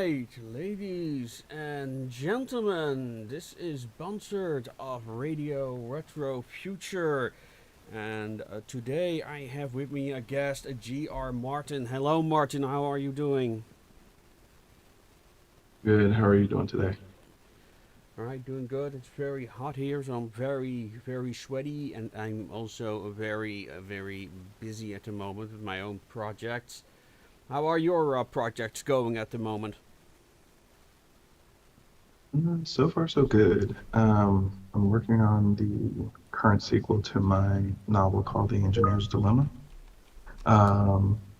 right, ladies and gentlemen, this is Bunsard of Radio Retrofuture, and today I have with me a guest, G.R. Martin. Hello, Martin, how are you doing? Good. How are you doing today? All right, doing good. It's very hot here, so I'm very sweaty, and I'm also very busy at the moment with my own projects. How are your projects going at the moment? So far, so good. I'm working on the current sequel to my novel called The Engineer's Dilemma.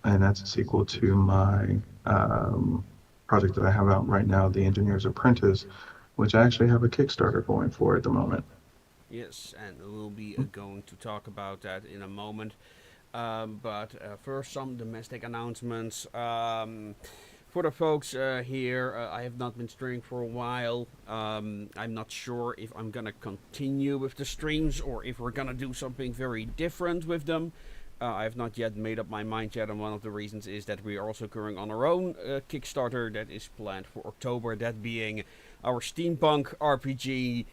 And that's a sequel to my project that I have out right now, The Engineer's Apprentice, which I actually have a Kickstarter going for at the moment. Yes, and we'll be going to talk about that in a moment. But first, some domestic announcements. For the folks here, I have not been streaming for a while. I'm not sure if I'm gonna continue with the streams or if we're gonna do something very different with them. I have not yet made up my mind yet, and one of the reasons is that we are also currently on our own Kickstarter that is planned for October. That being our steampunk RPG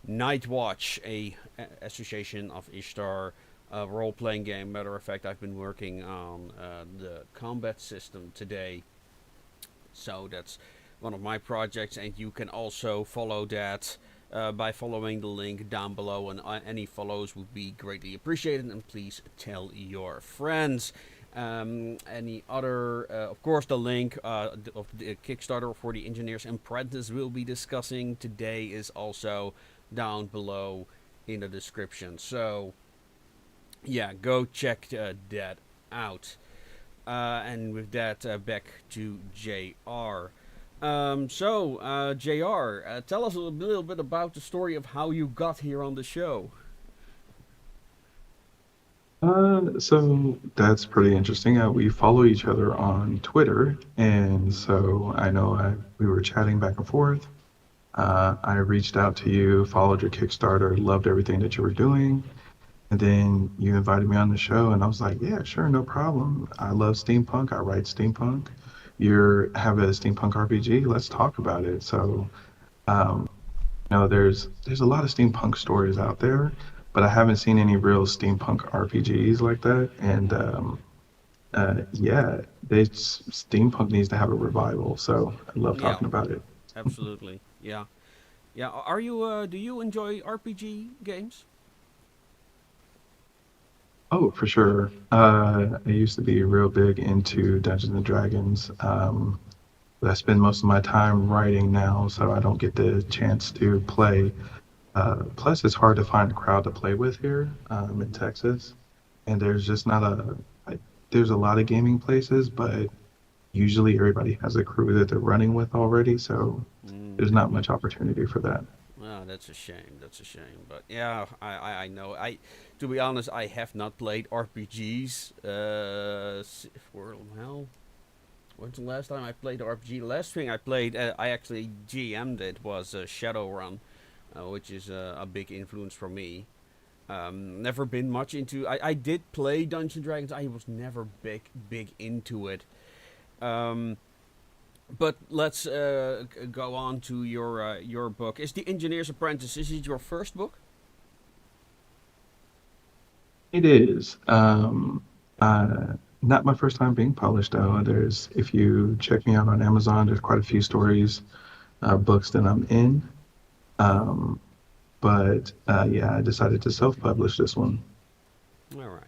Nightwatch, a association of Ishtar role-playing game. Matter of fact, I've been working on the combat system today, so that's one of my projects, and you can also follow that by following the link down below, and any follows would be greatly appreciated. And please tell your friends. Any other, of course, the link of the Kickstarter for the Engineers Apprentice we'll be discussing today is also down below in the description. So yeah, go check that out. And with that, back to JR. JR, tell us a little bit about the story of how you got here on the show. So that's pretty interesting. We follow each other on Twitter, and so I know we were chatting back and forth. I reached out to you, followed your Kickstarter, loved everything that you were doing. And then you invited me on the show, and I was like, yeah, sure, no problem. I love steampunk. I write steampunk. You have a steampunk RPG. Let's talk about it. So, um, there's a lot of steampunk stories out there, but I haven't seen any real steampunk RPGs like that. And yeah, steampunk needs to have a revival. So I love Yeah, talking about it. absolutely. Yeah, yeah. Are you? Do you enjoy RPG games? Oh, for sure. I used to be real big into Dungeons and Dragons. But I spend most of my time writing now, so I don't get the chance to play. Plus, it's hard to find a crowd to play with here in Texas, and there's just not there's a lot of gaming places, but usually everybody has a crew that they're running with already, so there's Mm-hmm. not much opportunity for that. Oh, that's a shame. That's a shame. But yeah, I know. To be honest, I have not played RPGs. For well, when's the last time I played RPG? The last thing I played, I actually GM'd it was Shadowrun, which is a big influence for me. Never been much into. I did play Dungeons and Dragons. I was never big into it. Um, but let's go on to your book. Is the Engineer's Apprentice? Is it your first book? It is. Not my first time being published, though. If you check me out on Amazon, there's quite a few stories, books that I'm in. Um, but yeah, I decided to self-publish this one. All right.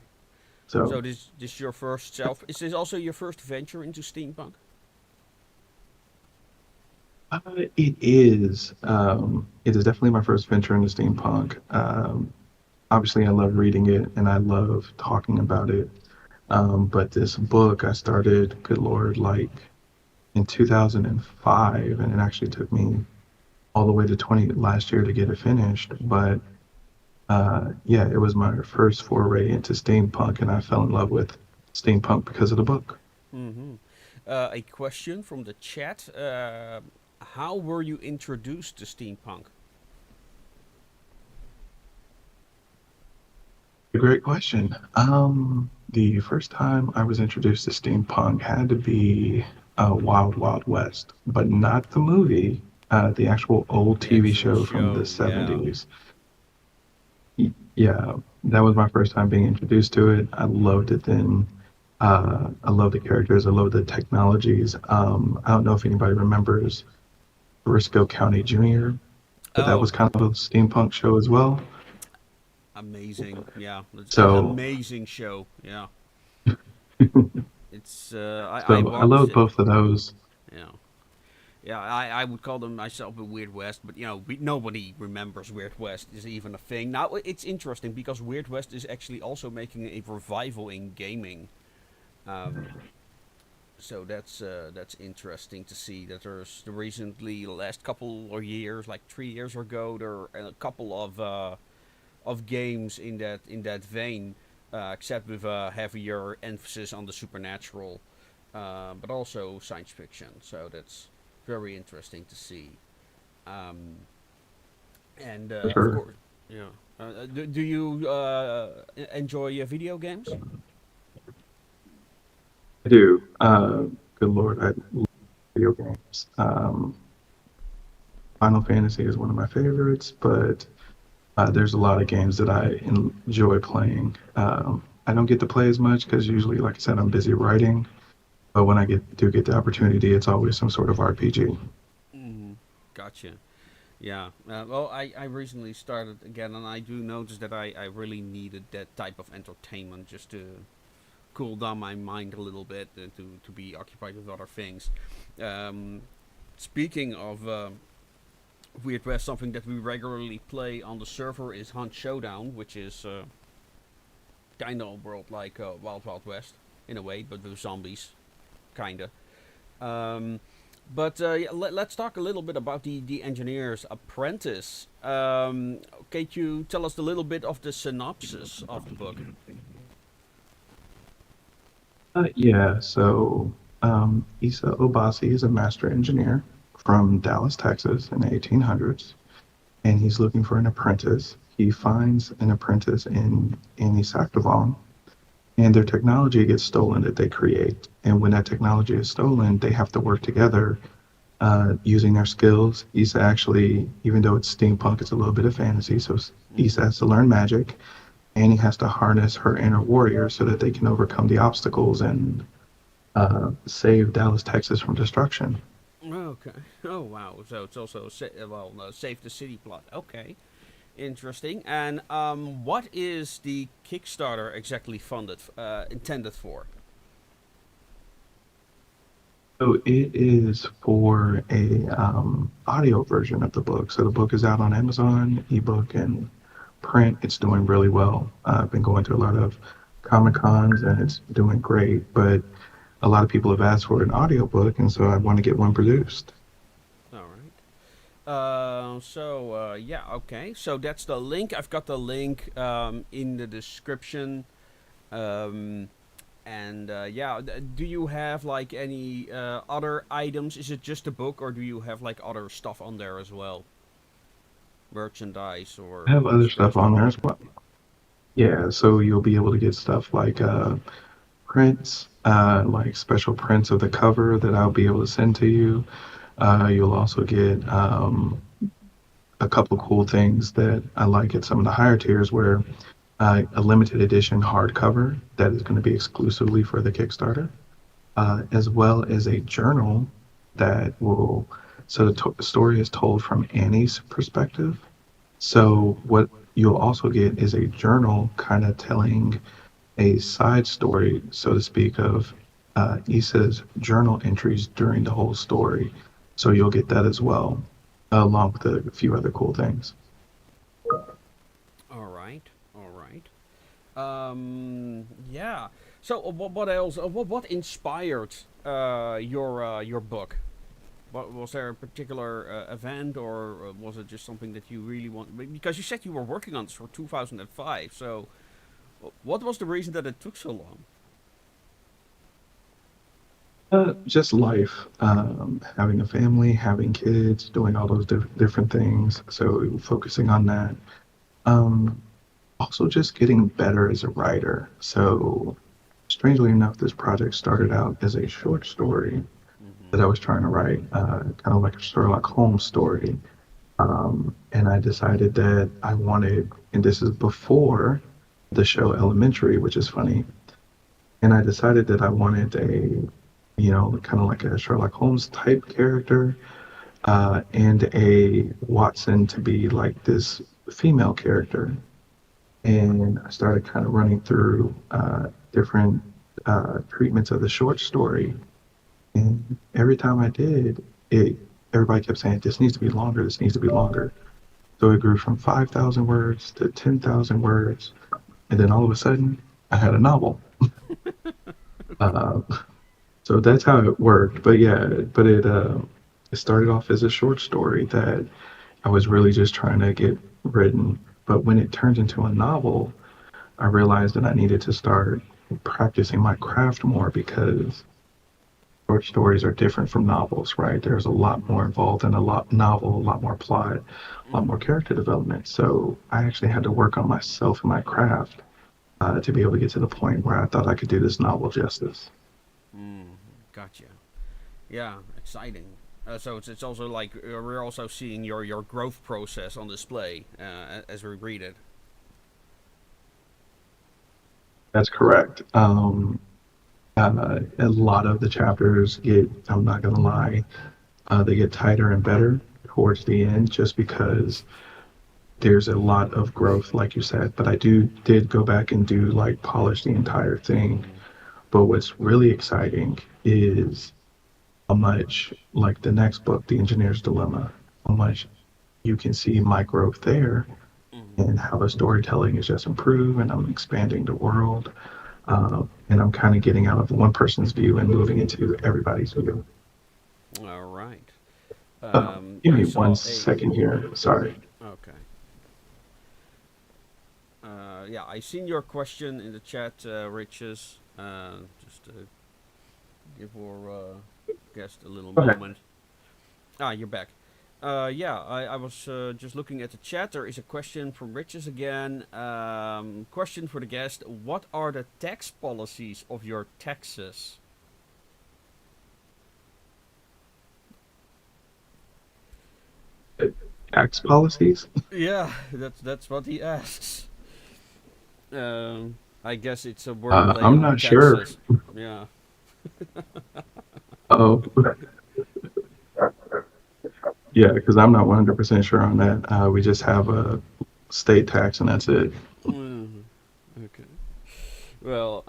So So this your first self? Is this also your first venture into steampunk? it is. It is definitely my first venture into steampunk. Obviously, I love reading it and I love talking about it. But this book I started, good Lord, like in 2005, and it actually took me all the way to 20 last year to get it finished. But yeah, it was my first foray into steampunk, and I fell in love with steampunk because of the book. Mm-hmm. A question from the chat. How were you introduced to steampunk? A great question. The first time I was introduced to steampunk had to be Wild Wild West, but not the movie, the actual old The TV actual show from the show, yeah. 70s. Yeah, that was my first time being introduced to it. I loved it then. I love the characters. I love the technologies. I don't know if anybody remembers Briscoe County Jr., but that was Oh, kind of a steampunk show as well. amazing. Yeah, it's an So, amazing show. Yeah. It's I so I watched love it. both of those. Yeah. Yeah, I would call them myself a Weird West, but nobody remembers Weird West is even a thing. Now it's interesting because Weird West is actually also making a revival in gaming. Um, so that's interesting to see that there's recently the last couple of years, like 3 years ago, there are a couple of games in that vein, except with a heavier emphasis on the supernatural, but also science fiction. So that's very interesting to see. Um, and For of sure. course, yeah. Do you enjoy video games? I do. Good Lord, I love video games. Final Fantasy is one of my favorites, but there's a lot of games that I enjoy playing. I don't get to play as much because usually, like I said, I'm busy writing. But when I do get the opportunity, it's always some sort of RPG. Mm, gotcha. Yeah. Well, I recently started again, and I do notice that I really needed that type of entertainment just to cool down my mind a little bit and to be occupied with other things. Um, Speaking of Weird West, something that we regularly play on the server is Hunt Showdown, which is kind of a world like Wild Wild West in a way, but with zombies, kinda. Um, but yeah, let's talk a little bit about the engineer's apprentice. Can you tell us a little bit of the synopsis of the book? Yeah, so Issa Obasi is a master engineer from Dallas, Texas in the 1800s, and he's looking for an apprentice. He finds an apprentice in Annie Saktivon, and their technology gets stolen that they create. And when that technology is stolen, they have to work together using their skills. Issa actually, even though it's steampunk, it's a little bit of fantasy. So Mm-hmm. Issa has to learn magic, and he has to harness her inner warrior so that they can overcome the obstacles and save Dallas, Texas from destruction. Okay. Oh wow. So it's also save the city plot. Okay. Interesting. And what is the Kickstarter exactly funded, intended for? So it is for a audio version of the book. So the book is out on Amazon, ebook and print. It's doing really well. I've been going to a lot of Comic Cons and it's doing great. But a lot of people have asked for an audiobook, and so I want to get one produced. All right. Yeah, okay. So that's the link. I've got the link in the description. Um, and yeah, do you have like any other items? Is it just a book, or do you have like other stuff on there as well, merchandise I or have other stuff extras? on there as well. Yeah, so you'll be able to get stuff like prints, like special prints of the cover that I'll be able to send to you. You'll also get a couple of cool things that I like at some of the higher tiers where a limited edition hardcover that is going to be exclusively for the Kickstarter, as well as a journal that will, so the story is told from Annie's perspective. So what you'll also get is a journal kind of telling a side story, so to speak, of Issa's journal entries during the whole story. So you'll get that as well, along with a few other cool things. All right, all right. Yeah. So what else? What inspired your book? What, was there a particular event, or was it just something that you really want? Because you said you were working on this for 2005. So, what was the reason that it took so long? Just life, having a family, having kids, doing all those different things. So focusing on that. Um, Also, just getting better as a writer. So, strangely enough, this project started out as a short story, that I was trying to write, kind of like a Sherlock Holmes story. And I decided that I wanted, and this is before the show Elementary, which is funny. And I decided that I wanted kind of like a Sherlock Holmes type character, and a Watson to be like this female character. And I started kind of running through different treatments of the short story. And every time I did, it everybody kept saying, "This needs to be longer. This needs to be longer." So it grew from 5,000 words to 10,000 words, and then all of a sudden, I had a novel. Uh, so that's how it worked. But yeah, but it started off as a short story that I was really just trying to get written. But when it turned into a novel, I realized that I needed to start practicing my craft more because short stories are different from novels, right? There's a lot more involved in a lot novel, a lot more plot, a lot more Mm-hmm. character development. So I actually had to work on myself and my craft to be able to get to the point where I thought I could do this novel justice. Mm-hmm. Gotcha. Yeah, exciting. So it's also like we're also seeing your growth process on display as we read it. That's correct. A lot of the chapters get, I'm not going to lie, they get tighter and better towards the end just because there's a lot of growth, like you said. But I did go back and do like polish the entire thing. Mm-hmm. But what's really exciting is how much, like the next book, The Engineer's Dilemma, how much you can see my growth there Mm-hmm. and how the storytelling is just improved and I'm expanding the world. And I'm kind of getting out of one person's view and moving into everybody's view. All right. Give I me one saw a. second here. Sorry. Okay. Yeah, I seen your question in the chat, Riches. Just to give our guest a little Okay. moment. Ah, you're back. Yeah, I was just looking at the chat. There is a question from Riches again. Question for the guest: what are the tax policies of your taxes? Tax policies. Yeah, that's what he asks. I guess it's a wordplay I'm on not sure. taxes. Yeah. Oh, yeah, because I'm not 100% sure on that. We just have a state tax and that's it. Mhm. Okay. Well,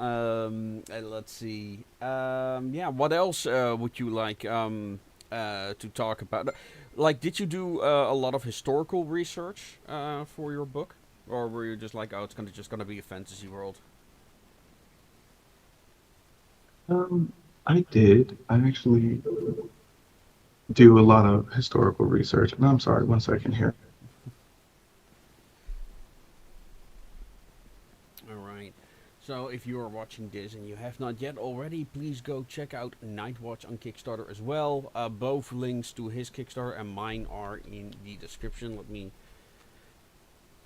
let's see. Yeah, what else would you like to talk about? Like, did you do a lot of historical research for your book, or were you just like, oh, it's gonna just gonna be a fantasy world? Um, I did. I actually do a lot of historical research. And I'm sorry, one second here. All right. So if you are watching this and you have not yet already, please go check out Nightwatch on Kickstarter as well. Both links to his Kickstarter and mine are in the description. Let me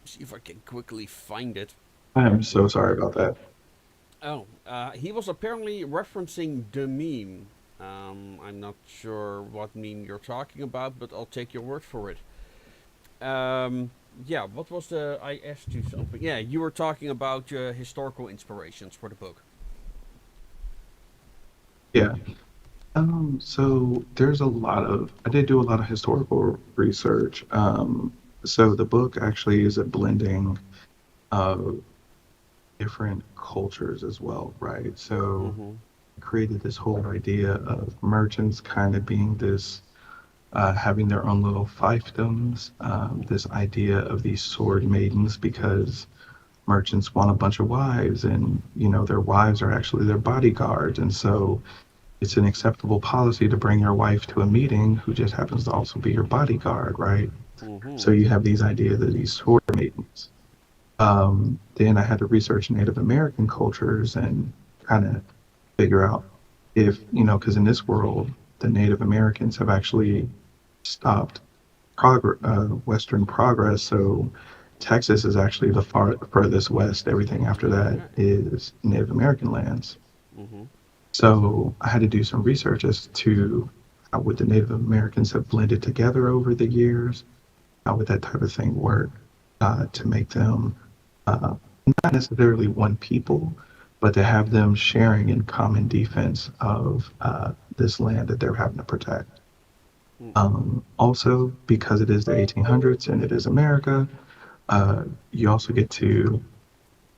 see if I can quickly find it. I am so sorry about that. Oh, he was apparently referencing the meme. I'm not sure what meme you're talking about, but I'll take your word for it. Yeah, what was the. I asked you something. Yeah, you were talking about historical inspirations for the book. Yeah. So there's a lot of, I did do a lot of historical research. So the book actually is a blending of different cultures as well, right? So Mm-hmm. I created this whole idea of merchants kind of being this, having their own little fiefdoms, this idea of these sword maidens because merchants want a bunch of wives and, their wives are actually their bodyguards. And so it's an acceptable policy to bring your wife to a meeting who just happens to also be your bodyguard, right? So Mm-hmm. you have these ideas of these sword maidens. Then I had to research Native American cultures and kind of figure out if, because in this world, the Native Americans have actually stopped Western progress. So Texas is actually the furthest west. Everything after that Okay. is Native American lands. Mm-hmm. So I had to do some research as to, how would the Native Americans have blended together over the years? How would that type of thing work to make them uh, not necessarily one people, but to have them sharing in common defense of this land that they're having to protect. Mm. Also, because it is the 1800s and it is America, you also get to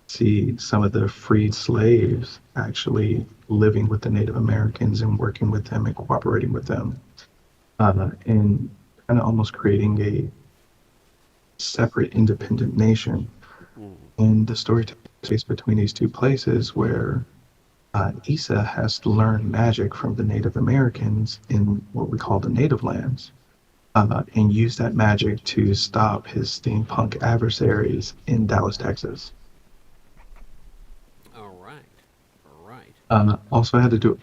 see some of the freed slaves actually living with the Native Americans and working with them and cooperating with them, and kind of almost creating a separate independent nation. Mm. And the story takes place between these two places where Issa has to learn magic from the Native Americans in what we call the Native lands, and use that magic to stop his steampunk adversaries in Dallas, Texas. All right. All right. Also, had to do,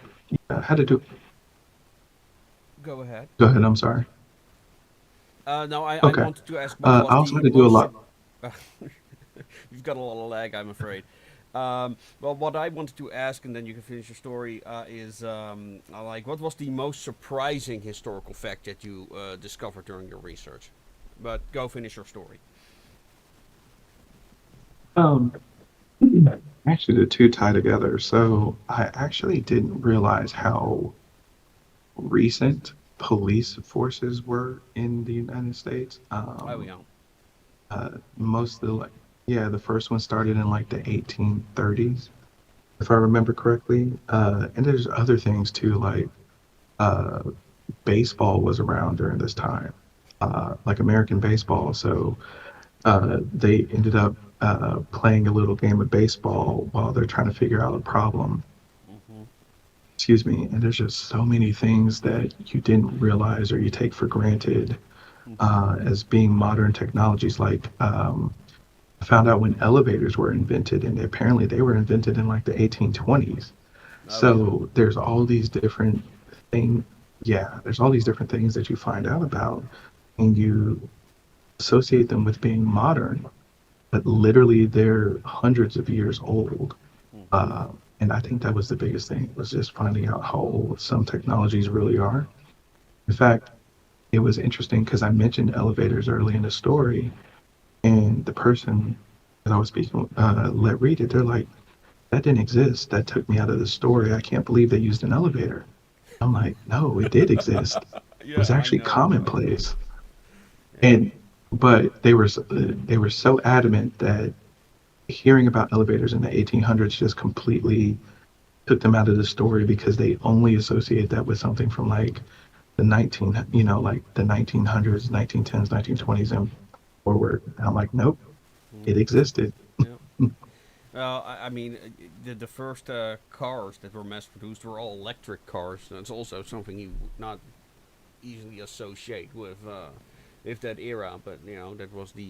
had to do. Go ahead. Go ahead. I'm sorry. No, I Okay. wanted to ask what was I also the had to do a most. lot. You've got a lot of lag, I'm afraid. Well, what I wanted to ask, and then you can finish your story, is like, what was the most surprising historical fact that you discovered during your research? But go finish your story. Um, Actually, the two tie together. So I actually didn't realize how recent police forces were in the United States. Oh, yeah. Most of the like, yeah, the first one started in like the 1830s, if I remember correctly. And there's other things too, like uh, baseball was around during this time, like American baseball. So they ended up playing a little game of baseball while they're trying to figure out a problem. Mm-hmm. Excuse me. And there's just so many things that you didn't realize or you take for granted Mm-hmm. as being modern technologies. Like I found out when elevators were invented, and apparently they were invented in like the 1820s. Oh, yeah. So there's all these different things. Yeah, there's all these different things that you find out about, and you associate them with being modern, but literally they're hundreds of years old. Mm-hmm. Uh, and I think that was the biggest thing was just finding out how old some technologies really are. In fact, it was interesting because I mentioned elevators early in the story, and the person that I was speaking let read it. They're like, "That didn't exist. That took me out of the story. I can't believe they used an elevator." I'm like, "No, it did exist. It Yeah, was I actually know, right? commonplace." Yeah. And but they were so adamant that hearing about elevators in the 1800s just completely took them out of the story because they only associate that with something from like the 19, like the 1900s, 1910s, 1920s and forward. And I'm like, nope, it Mm-hmm. existed. Yeah. Well, I mean, the first cars that were mass produced were all electric cars. That's also something you would not easily associate with that era. But that was the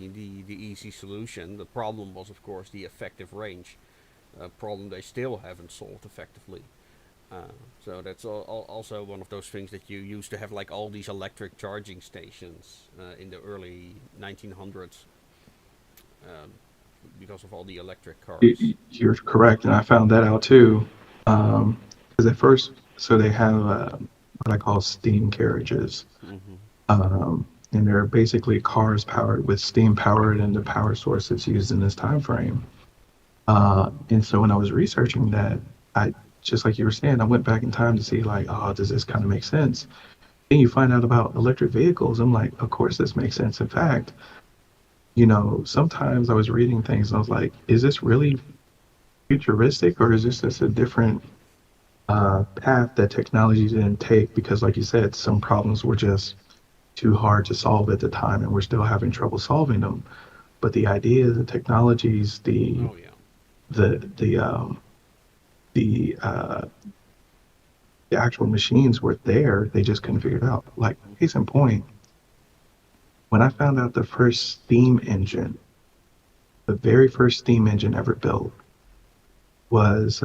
easy solution. The problem was, of course, the effective range. A problem they still haven't solved effectively. Uh, so that's also one of those things that you used to have, like all these electric charging stations in the early 1900s, um, because of all the electric cars. You're correct. And I found that out too. Because at first, so they have what I call steam carriages. Mm-hmm. And they're basically cars powered with steam powered and the power source that's used in this time frame. And so when I was researching that, I just like you were saying, I went back in time to see like, oh, does this kind of make sense? Then you find out about electric vehicles. I'm like, of course this makes sense. In fact, sometimes I was reading things and I was like, is this really futuristic or is this just a different path that technology didn't take? Because like you said, some problems were just too hard to solve at the time and we're still having trouble solving them. But the idea, the technologies, Oh yeah. the the um, the uh, the actual machines were there. They just couldn't figure it out. Like, case in point, when I found out the first steam engine, the very first steam engine ever built was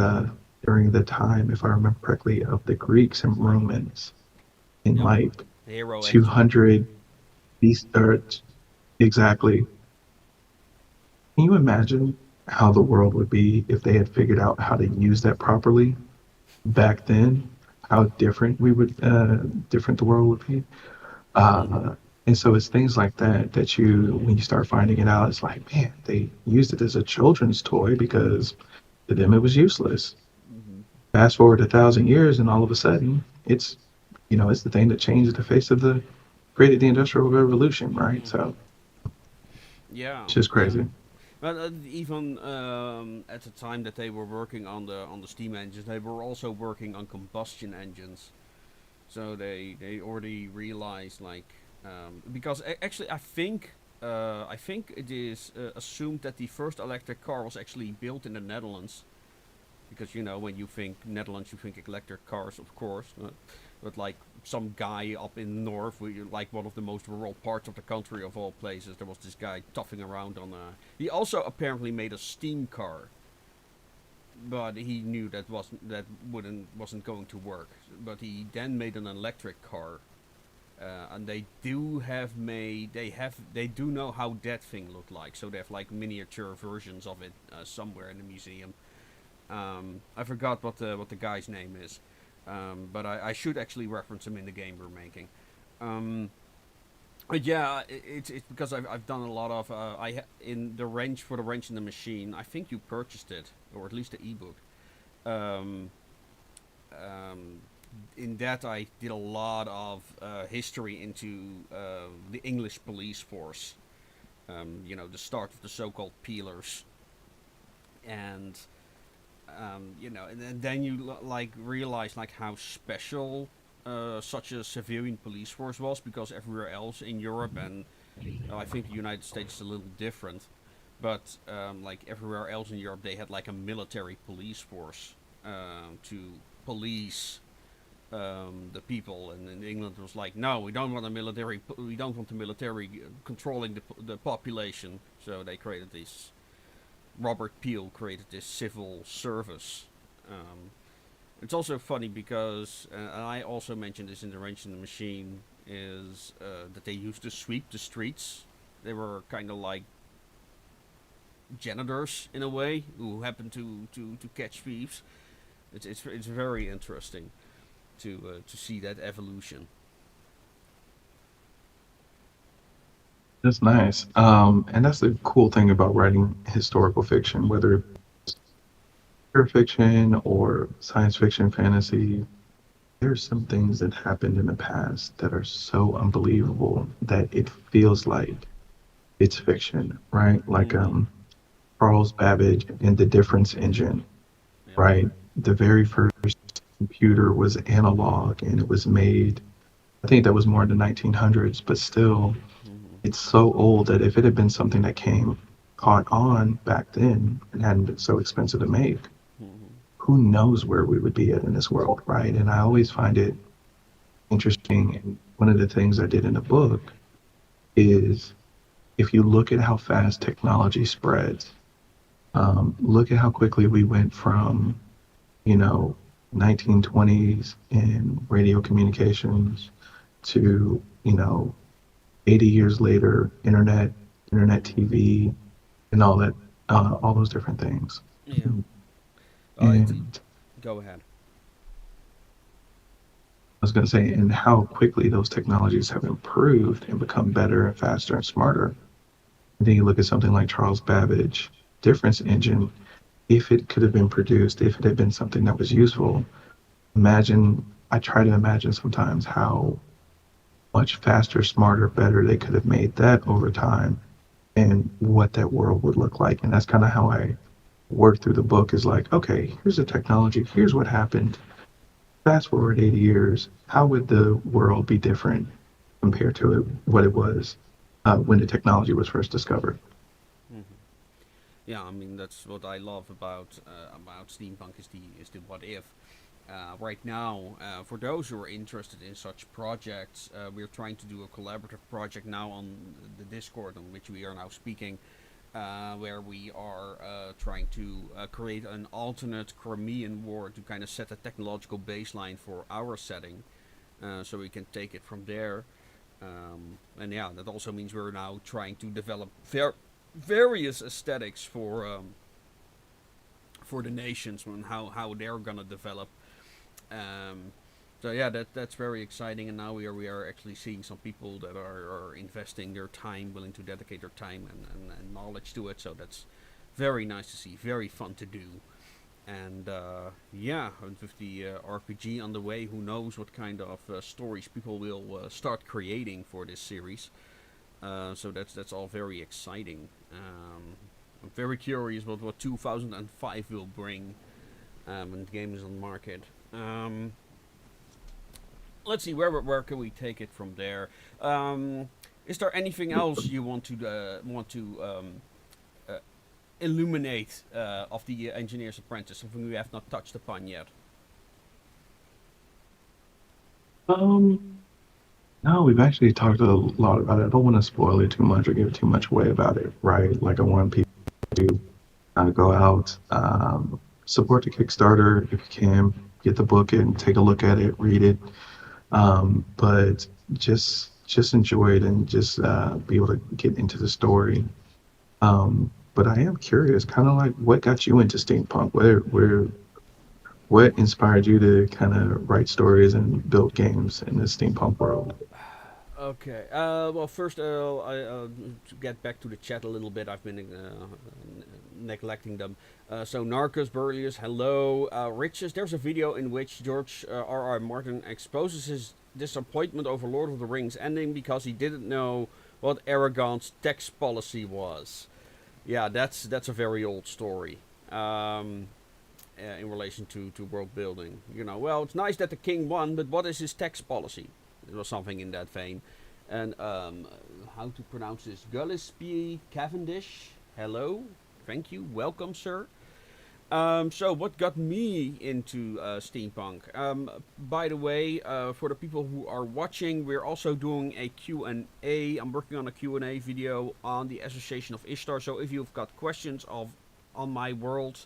during the time, if I remember correctly, of the Greeks and Romans in Yep. like Hero engine. 200 BC, or exactly. Can you imagine how the world would be if they had figured out how to use that properly back then? how different the world would be. Mm-hmm. And so it's things like that that when you start finding it out, it's like, man, they used it as a children's toy because to them it was useless. Mm-hmm. Fast forward 1,000 years, and all of a sudden, it's the thing that changed the face of created the Industrial Revolution, right? Mm-hmm. So Yeah, it's just yeah. crazy. But even at the time that they were working on the steam engines, they were also working on combustion engines. So they already realized like because actually I think it is assumed that the first electric car was actually built in the Netherlands, because when you think Netherlands, you think electric cars, of course, but like some guy up in the north, like one of the most rural parts of the country of all places, there was this guy toughing around on a. He also apparently made a steam car, but he knew that wasn't going to work. But he then made an electric car, and they do know how that thing looked like. So they have like miniature versions of it somewhere in the museum. I forgot what the guy's name is, but I should actually reference him in the game we're making. Um, but yeah, it's because I've done a lot of in the wrench for the wrench in the machine. I think you purchased it, or at least the ebook. Um, um, in that I did a lot of history into the English police force. The start of the so-called peelers, and and then you like realize like how special such a civilian police force was, because everywhere else in Europe and I think the United States is a little different, but like everywhere else in Europe they had like a military police force to police the people, and in England it was like, no, we don't want the military controlling the population, so they created this. Robert Peel created this civil service. Um, it's also funny because, and I also mentioned this in the Wrench in the Machine, is that they used to sweep the streets. They were kind of like janitors in a way who happened to catch thieves. It's very interesting to see that evolution. That's nice. And that's the cool thing about writing historical fiction, whether pure fiction or science fiction, fantasy. There's some things that happened in the past that are so unbelievable that it feels like it's fiction, right? Like Mm-hmm. Charles Babbage and the Difference Engine, Yep. right? The very first computer was analog and it was made, I think that was more in the 1900s, but still, Mm-hmm. it's so old that if it had been something that caught on back then and hadn't been so expensive to make, Mm-hmm. who knows where we would be at in this world, right? And I always find it interesting. And one of the things I did in the book is if you look at how fast technology spreads, look at how quickly we went from, you know, 1920s and radio communications to, 80 years later, internet Mm-hmm. TV, and all those different things. Yeah. It's And Go ahead. I was going to say, and how quickly those technologies have improved and become better and faster and smarter. And then you look at something like Charles Babbage difference engine. If it could have been produced, if it had been something that was useful, imagine. I try to imagine sometimes how much faster, smarter, better they could have made that over time, and what that world would look like. And that's kind of how I work through the book. Is like, okay, here's the technology. Here's what happened. Fast forward 80 years, how would the world be different compared to what it was when the technology was first discovered? Mm-hmm. Yeah, I mean that's what I love about steampunk is the what if. Right now, for those who are interested in such projects, we're trying to do a collaborative project now on the Discord on which we are now speaking, where we are trying to create an alternate Crimean War to kind of set a technological baseline for our setting, so we can take it from there. And yeah, that also means we're now trying to develop various aesthetics for the nations and how they're gonna develop. Um, So yeah, that's very exciting, and now we are actually seeing some people that are investing their time, willing to dedicate their time and knowledge to it. So that's very nice to see, very fun to do, and yeah, with the RPG on the way, who knows what kind of stories people will start creating for this series. So that's all very exciting. I'm very curious what 2005 will bring when the game is on the market. Let's see where can we take it from there. Is there anything else you want to uh, illuminate of the Engineer's Apprentice? Something we have not touched upon yet. Um, no, we've actually talked a lot about it. I don't want to spoil it too much or give too much away about it, right? Like I want people to go out, support the Kickstarter if you can, get the book and take a look at it, read it, but just enjoy it and just be able to get into the story. But I am curious, kind of like what got you into steampunk? What inspired you to kind of write stories and build games in the steampunk world? Okay. Well, first, to get back to the chat a little bit, I've been neglecting them. So, Narcos, Burlius, hello. Riches, there's a video in which George R.R. Martin exposes his disappointment over Lord of the Rings ending because he didn't know what Aragon's tax policy was. Yeah, that's a very old story. In relation to world building, well, it's nice that the king won, but what is his tax policy? It was something in that vein. And how to pronounce this? Gillespie Cavendish. Hello. Thank you. Welcome, sir. So what got me into steampunk? By the way, for the people who are watching, we're also doing a Q&A. I'm working on a Q&A video on the Association of Ishtar. So if you've got questions on my world,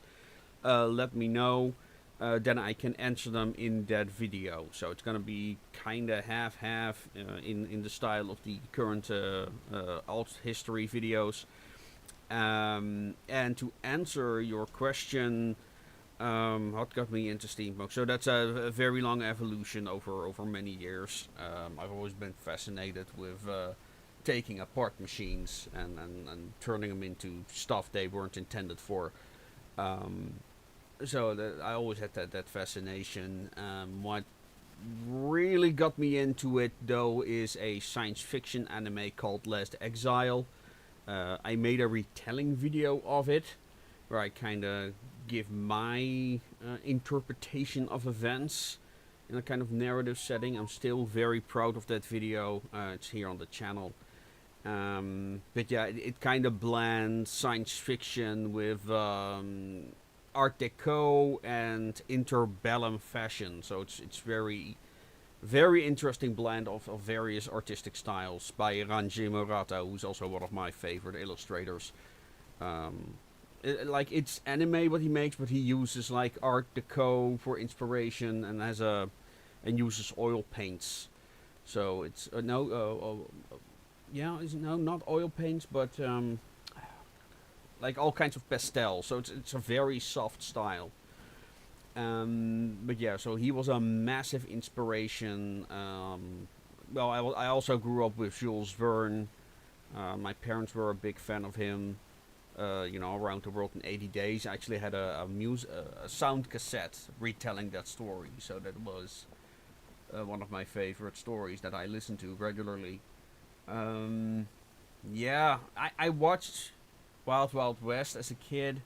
let me know. Then I can answer them in that video. So it's gonna be kinda half-half in the style of the current alt history videos. And to answer your question, what got me into steampunk? So that's a very long evolution over many years. I've always been fascinated with taking apart machines and turning them into stuff they weren't intended for. Um, so I always had that fascination. What really got me into it, though, is a science fiction anime called Last Exile. I made a retelling video of it, where I kind of give my interpretation of events in a kind of narrative setting. I'm still very proud of that video. It's here on the channel. But yeah, it kind of blends science fiction with Art Deco and interbellum fashion. So it's very interesting blend of various artistic styles by Ranji Murata, who's also one of my favorite illustrators. Like it's anime what he makes, but he uses like Art Deco for inspiration and and uses oil paints. So it's yeah, no, not oil paints, but like all kinds of pastels. So it's a very soft style. But yeah, so he was a massive inspiration. Well, I also grew up with Jules Verne. My parents were a big fan of him. Around the world in 80 days. I actually had a sound cassette retelling that story. So that was one of my favorite stories that I listened to regularly. Um, yeah, I watched Wild Wild West as a kid.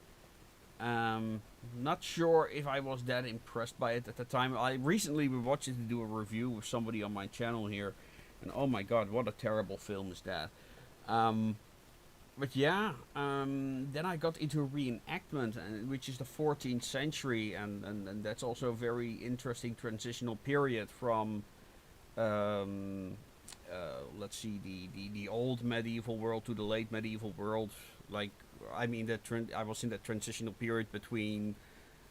Not sure if I was that impressed by it at the time. I recently watched it to do a review with somebody on my channel here, and oh my god, what a terrible film is that. Um, but yeah, then I got into reenactment, which is the 14th century, and that's also a very interesting transitional period from, um, let's see, the old medieval world to the late medieval world. Like, I mean, I was in that transitional period between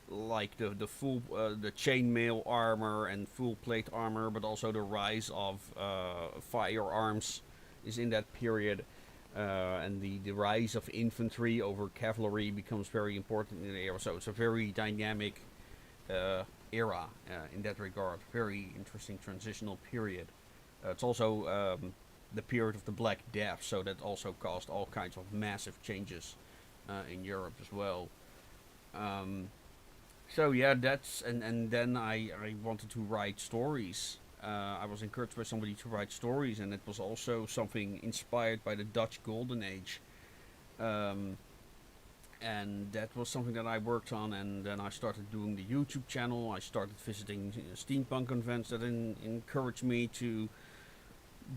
like the full the chainmail armor and full plate armor, but also the rise of firearms is in that period, and the rise of infantry over cavalry becomes very important in the era. So it's a very dynamic era in that regard. Very interesting transitional period. It's also the period of the Black Death, so that also caused all kinds of massive changes in Europe as well. Um, so yeah, that's and then I wanted to write stories. I was encouraged by somebody to write stories, and it was also something inspired by the Dutch Golden Age. Um, and that was something that I worked on. And then I started doing the YouTube channel. I started visiting steampunk events that encouraged me to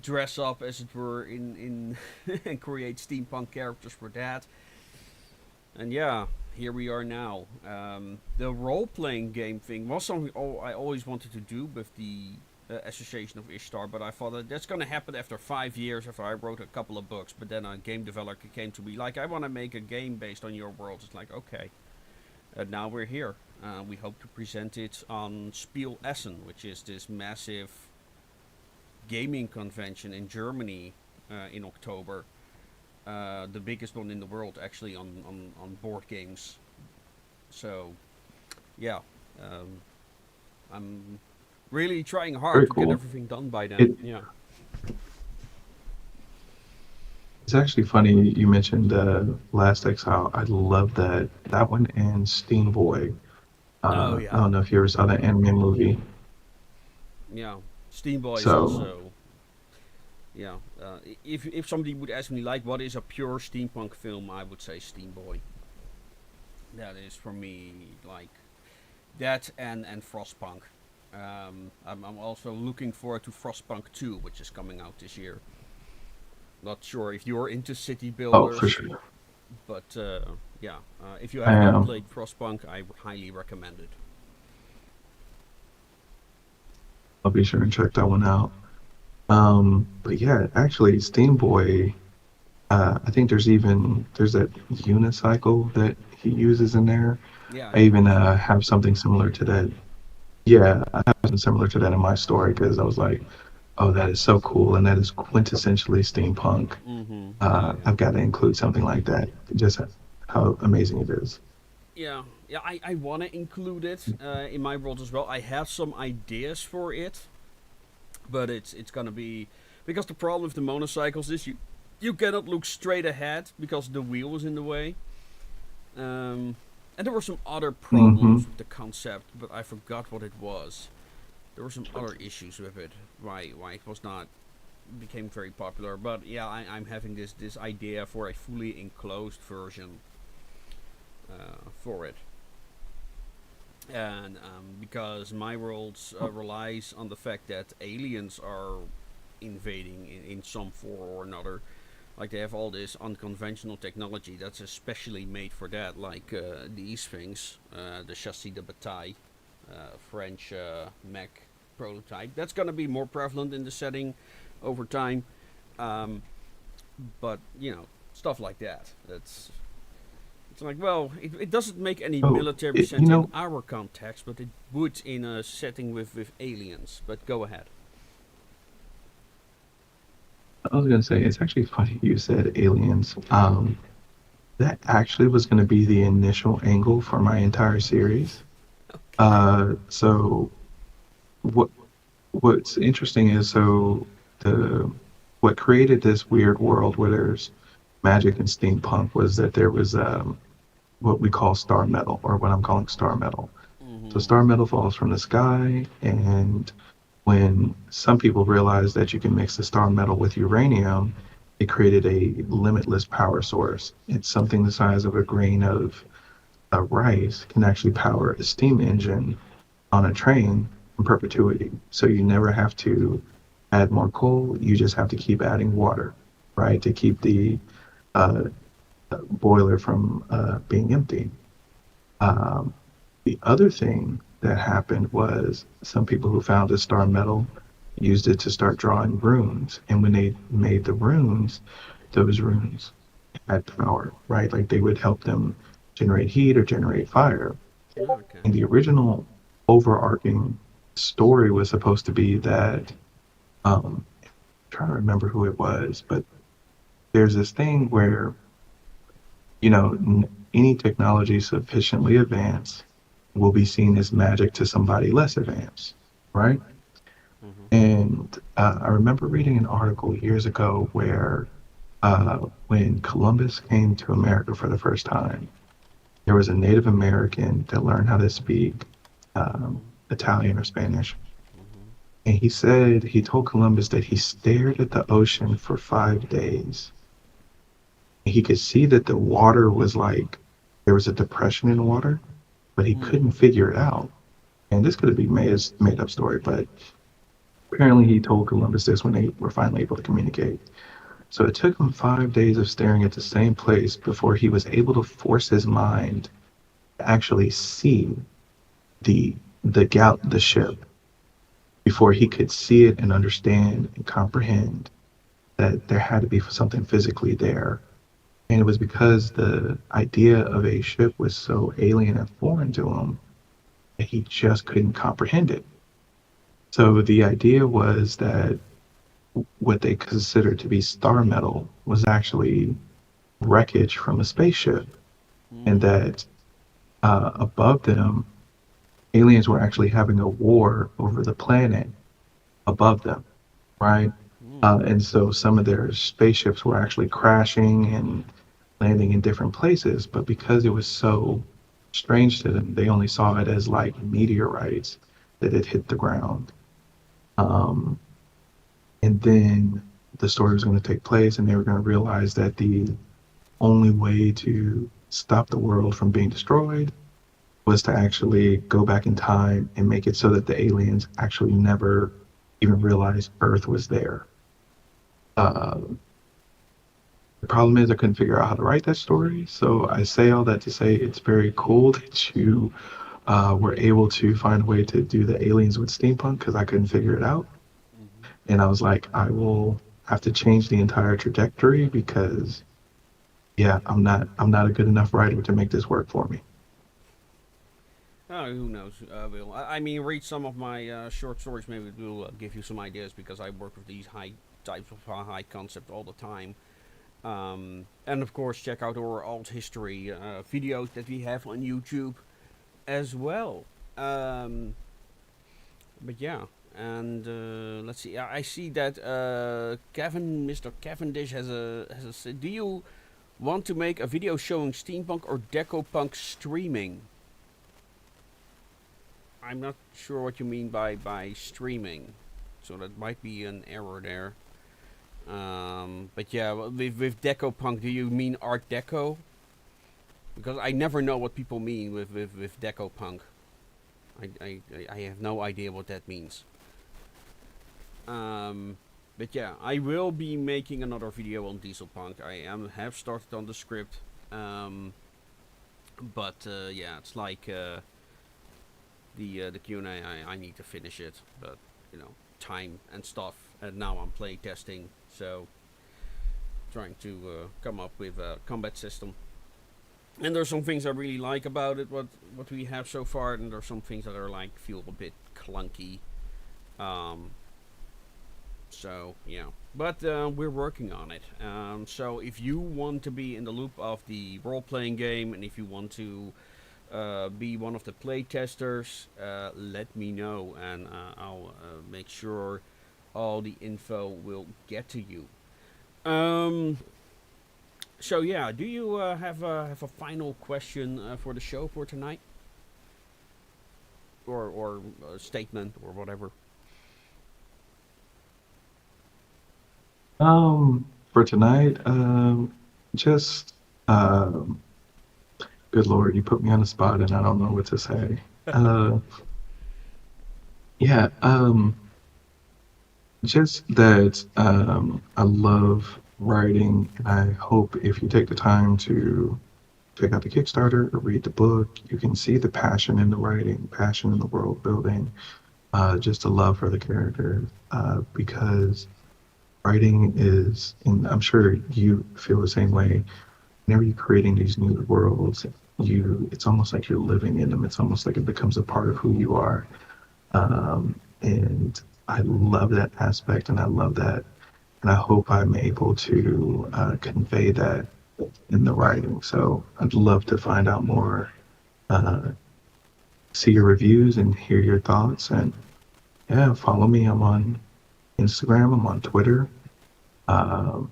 dress up, as it were, in and create steampunk characters for that. And yeah, here we are now. The role-playing game thing was something I always wanted to do with the Association of Ishtar, but I thought that that's going to happen after 5 years after I wrote a couple of books. But then a game developer came to me like, I want to make a game based on your world. It's like, okay, now we're here. We hope to present it on Spiel Essen, which is this massive gaming convention in Germany in October. The biggest one in the world, actually, on board games. So, yeah, um, I'm really trying hard Very to get cool. everything done by then. It Yeah. it's actually funny you mentioned Last Exile. I love that one and Steam Boy. Oh I yeah, don't know if you ever saw that anime movie. yeah. Steam Boy is So, also, yeah. If somebody would ask me like, what is a pure steampunk film, I would say Steam Boy. That is for me like that and Frostpunk. I'm also looking forward to Frostpunk 2, which is coming out this year. Not sure if you're into city oh, for builders, sure, but yeah, if you I have not am. played Frostpunk, I highly recommend it. I'll be sure and check that one out. But yeah, actually, Steam Boy. I think there's that unicycle that he uses in there. Yeah, I in the even movie. have something similar to that. Yeah, I have something similar to that in my story because I was like, oh, that is so cool, and that is quintessentially steampunk. Mm-hmm. Yeah, yeah. I've got to include something like that. Just how amazing it is. Yeah, yeah. I want to include it in my world as well. I have some ideas for it, but it's gonna be because the problem with the motorcycles is you cannot look straight ahead because the wheel is in the way. And there were some other Hmm. problems with the concept, but I forgot what it was. There were some other issues with it. Why it was not became very popular. But yeah, I'm having this idea for a fully enclosed version for it. And because my world relies on the fact that aliens are invading in some form or another. Like they have all this unconventional technology that's especially made for that, like these things, the chassis de bataille, French mech prototype. That's gonna be more prevalent in the setting over time. Um, but stuff like that. It's like, well, it doesn't make any Oh, military you sense in know, our context, but it would in a setting with aliens. But go ahead. I was gonna say it's actually funny you said aliens. That actually was gonna be the initial angle for my entire series. Okay. So what what's interesting is the what created this weird world where there's magic and steampunk was that there was what we call star metal, or what I'm calling star metal. So Mm-hmm. star metal falls from the sky, and when some people realized that you can mix the star metal with uranium, it created a limitless power source. It's something the size of a grain of rice can actually power a steam engine on a train in perpetuity. So you never have to add more coal. You just have to keep adding water, right, to keep the uh, boiler from being empty. Um, the other thing that happened was some people who found this star metal used it to start drawing runes. And when they made the runes, those runes had power, right? Like they would help them generate heat or generate fire. Okay. And the original overarching story was supposed to be that I'm trying to remember who it was, but there's this thing where, any technology sufficiently advanced will be seen as magic to somebody less advanced, right? Mm-hmm. And I remember reading an article years ago where when Columbus came to America for the first time, there was a Native American that learned how to speak Mm-hmm. Italian or Spanish. Mm-hmm. And he said he told Columbus that he stared at the ocean for 5 days. He could see that the water was like there was a depression in the water, but he Mm. couldn't figure it out. And this could be made up story, but apparently he told Columbus this when they were finally able to communicate. So it took him 5 days of staring at the same place before he was able to force his mind to actually see the the ship, before he could see it and understand and comprehend that there had to be something physically there. And it was because the idea of a ship was so alien and foreign to him that he just couldn't comprehend it. So the idea was that what they considered to be star metal was actually wreckage from a spaceship, and Mm. that above them, aliens were actually having a war over the planet above them, right? Mm. And so some of their spaceships were actually crashing and landing in different places, but because it was so strange to them, they only saw it as like meteorites that had hit the ground. Um, and then the story was going to take place, and they were going to realize that the only way to stop the world from being destroyed was to actually go back in time and make it so that the aliens actually never even realized Earth was there. Uh, the problem is I couldn't figure out how to write that story, so I say all that to say it's very cool that you were able to find a way to do the aliens with steampunk because I couldn't figure it out. Mm-hmm. And I was like, I will have to change the entire trajectory because yeah, I'm not a good enough writer to make this work for me. Oh, who knows, Will? I mean, read some of my short stories. Maybe it will give you some ideas because I work with these high types of high concept all the time. And of course, check out our alt history videos that we have on YouTube as well. Um, but yeah, and let's see. I see that Mr. Cavendish has a. Do you want to make a video showing steampunk or decopunk streaming? I'm not sure what you mean by streaming, so that might be an error there. But yeah, with Deco Punk, do you mean Art Deco? Because I never know what people mean with Deco Punk. I have no idea what that means. Um, but yeah, I will be making another video on Diesel Punk. Have started on the script. Um, but yeah, it's like the Q&A. I need to finish it, but you know, time and stuff. And now I'm play testing, so trying to come up with a combat system. And there's some things I really like about it, what we have so far, and there's some things that are like feel a bit clunky. Um, so yeah, but we're working on it. So if you want to be in the loop of the role-playing game, and if you want to be one of the play testers, let me know, and I'll make sure all the info will get to you. Um, so yeah, do you have a final question for the show for tonight, or a statement or whatever? For tonight, just good Lord, you put me on the spot and I don't know what to say. Uh, yeah, just that I love writing, and I hope if you take the time to check out the Kickstarter or read the book, you can see the passion in the writing, passion in the world building, just a love for the characters, because writing is, and I'm sure you feel the same way. Whenever you're creating these new worlds, it's almost like you're living in them. It's almost like it becomes a part of who you are. And I love that aspect, and I love that, and I hope I'm able to convey that in the writing. So I'd love to find out more, uh, see your reviews and hear your thoughts. And yeah, follow me. I'm on Instagram. I'm on Twitter. Um,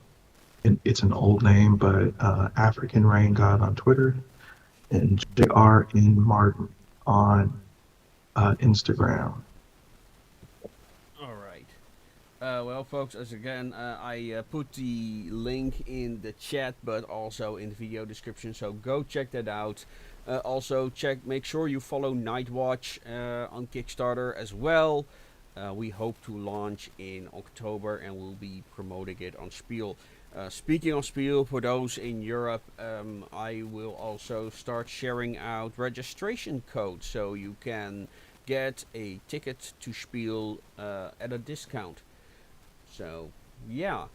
and it's an old name, but African Rain God on Twitter and JRN Martin on Instagram. All right. Well, folks, as again, I put the link in the chat, but also in the video description. So go check that out. Also, make sure you follow Nightwatch on Kickstarter as well. We hope to launch in October, and we'll be promoting it on Spiel. Speaking of Spiel, for those in Europe, I will also start sharing out registration codes, so you can get a ticket to Spiel at a discount. So, yeah.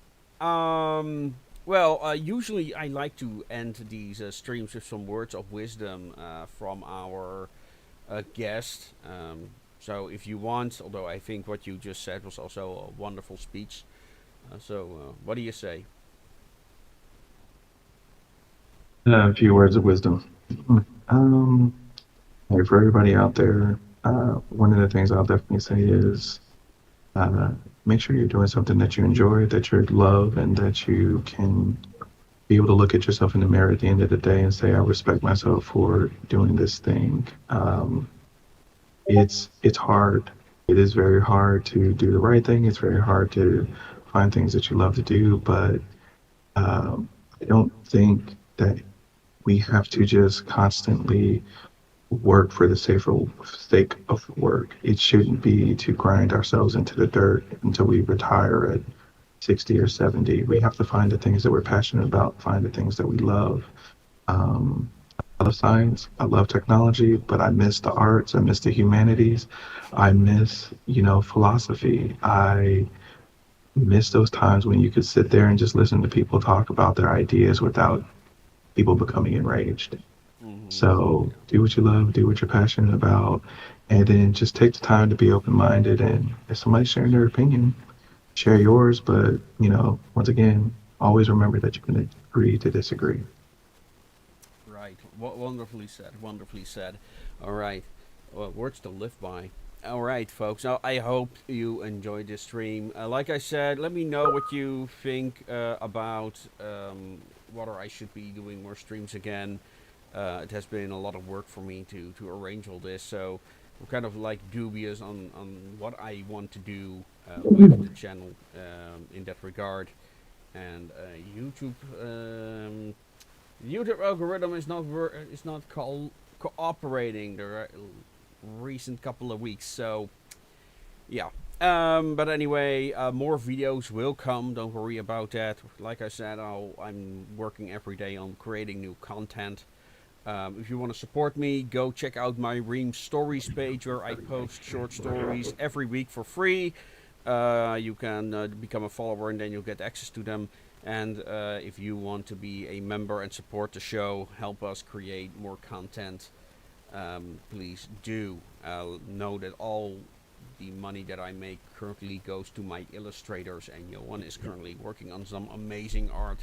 Well, usually I like to end these streams with some words of wisdom from our guest. So, if you want, although I think what you just said was also a wonderful speech. What do you say? A few words of wisdom. Um, hey, for everybody out there, one of the things I'll definitely say is uh, make sure you're doing something that you enjoy, that you love, and that you can be able to look at yourself in the mirror at the end of the day and say, I respect myself for doing this thing. It's hard. It is very hard to do the right thing. It's very hard to find things that you love to do, but I don't think that we have to just constantly work for the sake of work. It shouldn't be to grind ourselves into the dirt until we retire at 60 or 70. We have to find the things that we're passionate about, find the things that we love. Um, I love science, I love technology, but I miss the arts, I miss the humanities, I miss, philosophy. I miss those times when you could sit there and just listen to people talk about their ideas without people becoming enraged. Mm-hmm. So Yeah. do what you love, do what you're passionate about, and then just take the time to be open-minded. And if somebody's sharing their opinion, share yours. But once again, always remember that you can agree to disagree. Right. Wonderfully said. Wonderfully said. All right. Well, words to live by. All right, folks. Now, I hope you enjoyed this stream. Like I said, let me know what you think about whether I should be doing more streams again. It has been a lot of work for me to arrange all this, so I'm kind of like dubious on what I want to do with the channel in that regard. And YouTube. YouTube algorithm is not cooperating the recent couple of weeks. So yeah. But anyway, more videos will come. Don't worry about that. Like I said, I'm working every day on creating new content. If you want to support me, go check out my Ream Stories page where I post short stories every week for free. You can become a follower and then you'll get access to them. And if you want to be a member and support the show, help us create more content, please do. Know that all the money that I make currently goes to my illustrators, and Johan is currently working on some amazing art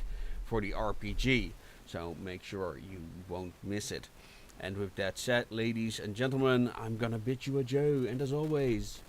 for the RPG. So make sure you won't miss it. And with that said, ladies and gentlemen, I'm gonna bid you adieu, and as always,